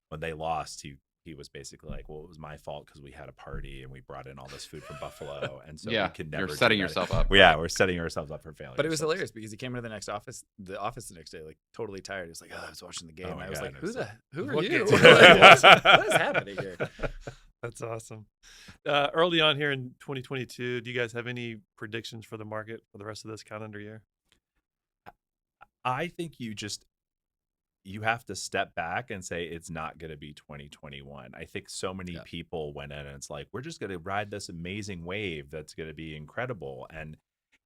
when they lost, he was basically like, "Well, it was my fault because we had a party and we brought in all this food from Buffalo, and so we could never." You're setting do that." yourself up. Yeah, we're setting ourselves up for failure. But it was hilarious because he came into the office the next day, like totally tired. He was like, "Oh, I was watching the game." Oh my I was God, like, it was "Who are what you? gets- What is happening here?" That's awesome. Early on here in 2022, do you guys have any predictions for the market for the rest of this calendar year? I think you have to step back and say it's not going to be 2021. I think so many people went in and it's like, we're just going to ride this amazing wave that's going to be incredible. And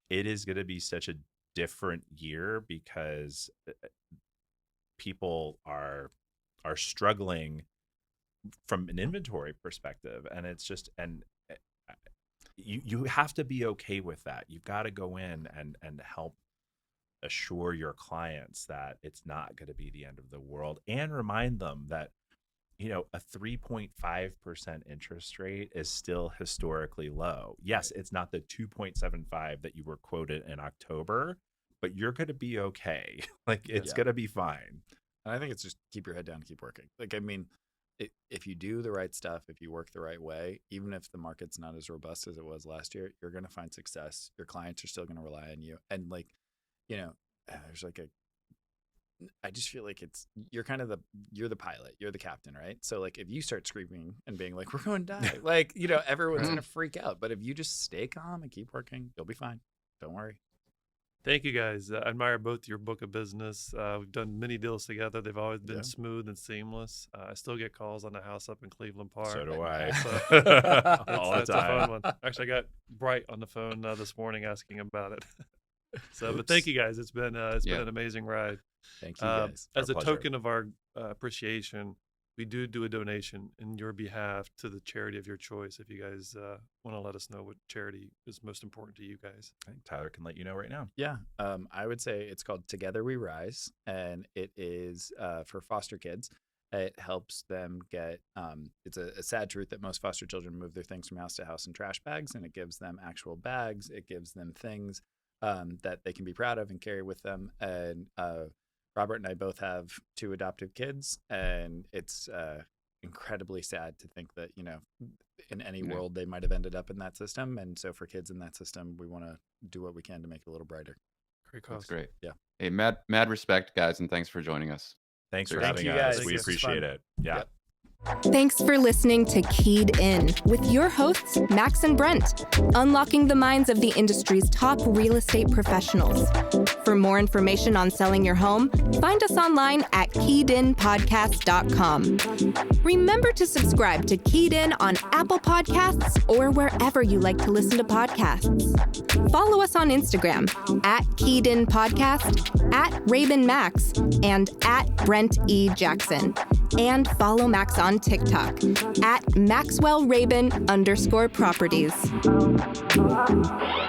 it is going to be such a different year because people are struggling from an inventory perspective. And it's just, and you have to be okay with that. You've got to go in and help assure your clients that it's not going to be the end of the world, and remind them that, you know, a 3.5% interest rate is still historically low. Yes, it's not the 2.75 that you were quoted in October, but you're going to be okay. Like, it's going to be fine. And I think it's just keep your head down and keep working. Like, I mean, if you do the right stuff, if you work the right way, even if the market's not as robust as it was last year, you're going to find success. Your clients are still going to rely on you. And like, you know, there's like I just feel like you're the pilot, you're the captain, right? So like, if you start screaming and being like, we're going to die, like, you know, everyone's going to freak out. But if you just stay calm and keep working, you'll be fine. Don't worry. Thank you, guys. I admire both your book of business. We've done many deals together. They've always been smooth and seamless. I still get calls on the house up in Cleveland Park. So do I. All the time. That's a fun one. Actually, I got Bright on the phone this morning asking about it. So, but thank you guys. It's been an amazing ride. Thank you guys. As a token of our appreciation, we do a donation in your behalf to the charity of your choice. If you guys want to let us know what charity is most important to you guys. I think Tyler can let you know right now. Yeah. I would say it's called Together We Rise, and it is for foster kids. It helps them get, it's a sad truth that most foster children move their things from house to house in trash bags, and it gives them actual bags. It gives them things that they can be proud of and carry with them. And Robert and I both have 2 adoptive kids, and it's incredibly sad to think that, you know, in any world they might have ended up in that system. And so for kids in that system, we want to do what we can to make it a little brighter. Great cause. That's great. Yeah. Hey, mad respect, guys, and thanks for joining us. Thanks for Thank having you us. guys. We This was appreciate fun. it. Yeah. Yep. Thanks for listening to Keyed In with your hosts, Max and Brent, unlocking the minds of the industry's top real estate professionals. For more information on selling your home, find us online at KeyedInPodcast.com. Remember to subscribe to Keyed In on Apple Podcasts or wherever you like to listen to podcasts. Follow us on Instagram at Keyed In Podcast, at Rabin Max, and at Brent E. Jackson. And follow Max on TikTok at MaxwellRabin_properties.